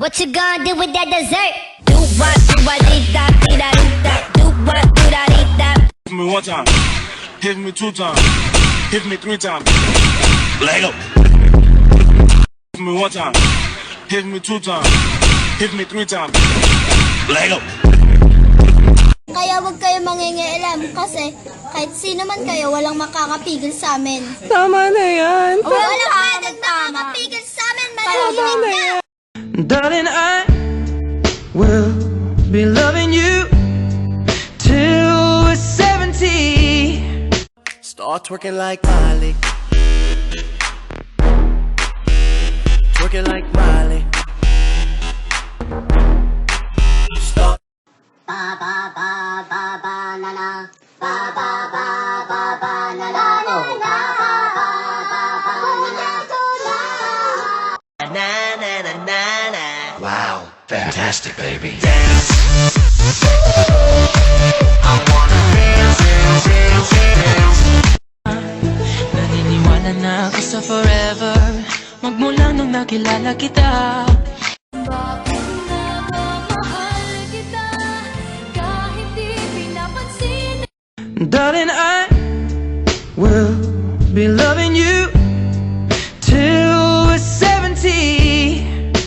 What you gonna do with that dessert? Do what, dee da, dee da, dee da. Do what, dee da. Hit me one time, hit me two times, hit me three times. Lego. Hit me one time, hit me two times, hit me three times. Lego. Kaya wag kayo mangingialam kasi kahit sino man kayo, walang makakapigil sa amin. Tama na yan. Walang pwedeng makakapigil sa amin, manahimik na! Darling, I will be loving you till we're 70. Start twerking like Miley. Twerking like Miley. Start. Ba ba ba ba ba na na. Ba ba ba ba ba na na. Oh, ba ba ba ba ba na na. Wow, fantastic, baby. Naniniwala na ako sa forever, magmula nung nakilala kita. Bakit nga ba mahal kita kahit di pinapansin? Darling, I will be loving you